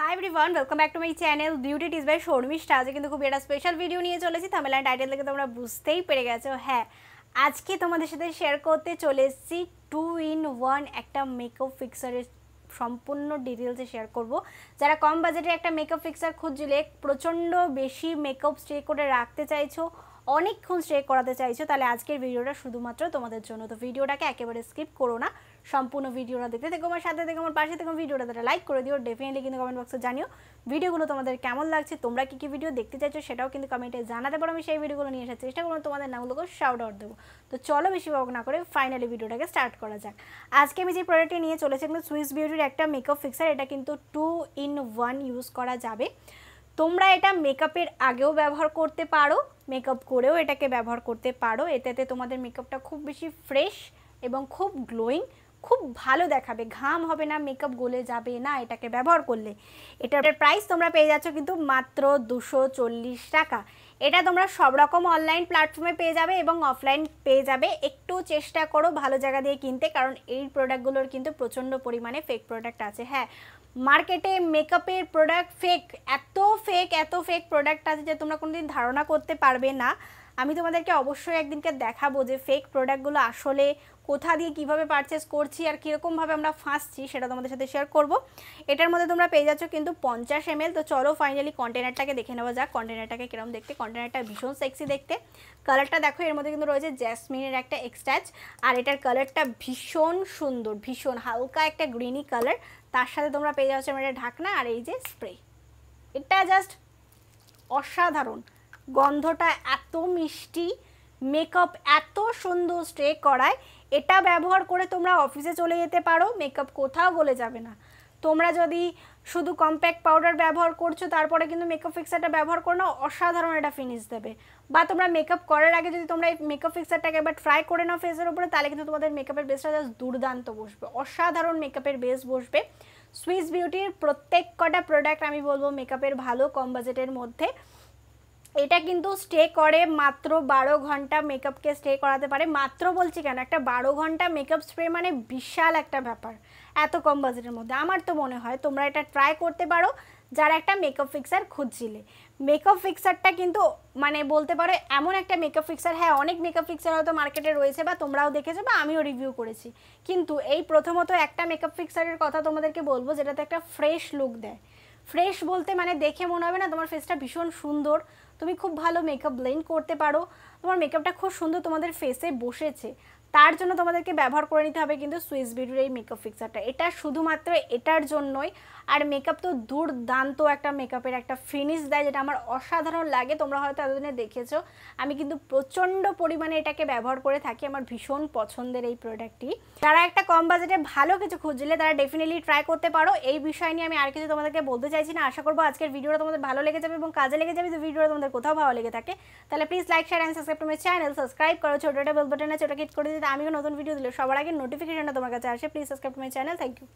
High everyone welcome back to my channel beauty tips by Sharmishtha. আজকে কিন্তু খুব একটা স্পেশাল ভিডিও নিয়ে চলেছি। থাম্বনেল আর টাইটেল দেখে তোমরা বুঝতেই পেরে গেছো। হ্যাঁ, আজকে তোমাদের সাথে শেয়ার করতে চলে এসেছি 2-in-1 একটা মেকআপ ফিক্সারের সম্পূর্ণ ডিটেলসে শেয়ার করব। যারা কম বাজেটে একটা মেকআপ ফিক্সার খুঁজছিলে, প্রচণ্ড বেশি মেকআপ স্টে করে রাখতে চাইছো, অনেকক্ষণ স্টে করাতে চাইছো, তাহলে আজকের ভিডিওটা শুধুমাত্র তোমাদের জন্য। তো ভিডিওটাকে একেবারে স্কিপ করো না, সম্পূর্ণ ভিডিওটা দেখতে থেকো, আমার সাথে থেকে আমার পাশে থেকে ভিডিওটা তারা লাইক করে দিও। ডেফিনেটলি কিন্তু কমেন্ট বক্সে জানিও ভিডিওগুলো তোমাদের কেমন লাগছে, তোমরা কী কী ভিডিও দেখতে চাইছো সেটাও কিন্তু কমেন্টে জানাতে পারো। আমি সেই ভিডিওগুলো নিয়ে আসার চেষ্টা করবো, তোমাদের নামগুলোকে শাউট আউট দেবো। তো চলো বেশি বক না করে ফাইনালি ভিডিওটাকে স্টার্ট করা যাক। আজকে আমি যে প্রোডাক্টটি নিয়ে চলেছি কিন্তু সুইস বিউটির একটা মেকআপ ফিক্সার। এটা কিন্তু 2-in-1 ইউজ করা যাবে। তোমরা এটা মেকআপের আগেও ব্যবহার করতে পারো, মেকআপ করেও এটাকে ব্যবহার করতে পারো। এটাতে তোমাদের মেকআপটা খুব বেশি ফ্রেশ এবং খুব গ্লোয়িং, খুব ভালো দেখাবে, ঘাম হবে না, মেকআপ গলে যাবে না এটাকে ব্যবহার করলে। এটার প্রাইস তোমরা পেয়ে যাচ্ছ কিন্তু মাত্র 240 টাকা। এটা তোমরা সব রকম অনলাইন প্ল্যাটফর্মে পেয়ে যাবে এবং অফলাইন পেয়ে যাবে। একটু চেষ্টা করো ভালো জায়গা দিয়ে কিনতে, কারণ এই প্রোডাক্টগুলোর কিন্তু প্রচণ্ড পরিমাণে ফেক প্রোডাক্ট আছে। হ্যাঁ, মার্কেটে মেকআপের প্রোডাক্ট এত ফেক প্রোডাক্ট আছে যে তোমরা কোনোদিন ধারণা করতে পারবে না। আমি তোমাদেরকে অবশ্যই একদিনকে দেখাবো যে ফেক প্রোডাক্টগুলো আসলে কোথা দিয়ে কীভাবে পারচেস করছি আর কীরকমভাবে আমরা ফাঁসছি, সেটা তোমাদের সাথে শেয়ার করব। এটার মধ্যে তোমরা পেয়ে যাচ্ছ কিন্তু 50 ml। তো চলো ফাইনালি কন্টেনারটাকে দেখে নেওয়া যাক, কন্টেনারটাকে কিরকম দেখতে। কন্টেনারটা ভীষণ সেক্সি দেখতে। কালারটা দেখো, এর মধ্যে কিন্তু রয়েছে জেসমিনের একটা এক্সট্যাচ, আর এটার কালারটা ভীষণ সুন্দর, ভীষণ হালকা একটা গ্রিনি কালার। তার সাথে তোমরা পেয়ে যাচ্ছ একটা ঢাকনা আর এই যে স্প্রে। এটা জাস্ট অসাধারণ, গন্ধটা এত মিষ্টি, মেকআপ এত সুন্দর স্টে করায়। এটা ব্যবহার করে তোমরা অফিসে চলে যেতে পারো, মেকআপ কোথাও গলে যাবে না। তোমরা যদি শুধু কম্প্যাক্ট পাউডার ব্যবহার করছো তারপরে কিন্তু মেকআপ ফিক্সারটা ব্যবহার করো না, অসাধারণ এটা ফিনিশ দেবে। বা তোমরা মেকআপ করার আগে যদি তোমরা এই মেকআপ ফিক্সারটাকে একবার ট্রাই করে নাও ফেসের উপরে, তাহলে কিন্তু তোমাদের মেকআপের বেসটা জাস্ট দুর্দান্ত বসবে, অসাধারণ মেকআপের বেস বসবে। সুইস বিউটির প্রত্যেক কটা প্রোডাক্ট আমি বলবো মেকআপের ভালো, কম বাজেটের মধ্যে। এটা কিন্তু স্টে করে মাত্র 12 ঘন্টা, মেকআপকে স্টে করাতে পারে। মাত্র বলছি কেন, একটা 12 ঘন্টা মেকআপ স্প্রে মানে বিশাল একটা ব্যাপার এত কম বাজেটের মধ্যে। আমার তো মনে হয় তোমরা এটা ট্রাই করতে পারো যারা একটা মেকআপ ফিক্সার খুঁজছিলে। মেকআপ ফিক্সারটা কিন্তু মানে বলতে পারো এমন একটা মেকআপ ফিক্সার, হ্যাঁ অনেক মেকআপ ফিক্সার হয়তো মার্কেটে রয়েছে বা তোমরাও দেখেছো বা আমিও রিভিউ করেছি, কিন্তু এই প্রথমত একটা মেকআপ ফিক্সারের কথা তোমাদেরকে বলবো যেটাতে একটা ফ্রেশ লুক দেয়। ফ্রেশ বলতে মানে দেখে মনে হবে না তোমার ফেসটা ভীষণ সুন্দর, তুমি খুব ভালো মেকআপ ব্লেন্ড করতে পারো, তোমার মেকআপটা খুব সুন্দর তোমাদের ফেসে বসেছে, তার জন্য তোমাদেরকে ব্যবহার করে নিতে হবে কিন্তু সুইস বিউটির এই মেকআপ ফিক্সারটা। এটা শুধুমাত্র এটার জন্যই। আর মেকআপ তো দুর্দান্ত একটা মেকআপের একটা ফিনিশ দেয়, যেটা আমার অসাধারণ লাগে। তোমরা হয়তো এতদিনে দেখেছো, আমি কিন্তু প্রচণ্ড পরিমাণে এটাকে ব্যবহার করে থাকি, আমার ভীষণ পছন্দের এই প্রোডাক্টটি। যারা একটা কম বাজেটে ভালো কিছু খুঁজছিলে তারা ডেফিনেটলি ট্রাই করতে পারো। এই বিষয় নিয়ে আমি আর কিছু তোমাদেরকে বলতে চাইছি না। আশা করবো আজকের ভিডিওটা তোমাদের ভালো লেগে যাবে এবং কাজে লেগে যাবে। যদি ভিডিওটা তোমাদের কোথাও ভালো লেগে থাকে তাহলে please like, share and subscribe to my channel. Subscribe করো, ছোটো একটা বেল বাটন আছে ওটা ক্লিক করে দিতে আমিও নতুন ভিডিও দিলে সবার আগে নোটিফিকেশনটা তোমার কাছে আসে। Please subscribe to my channel. Thank you.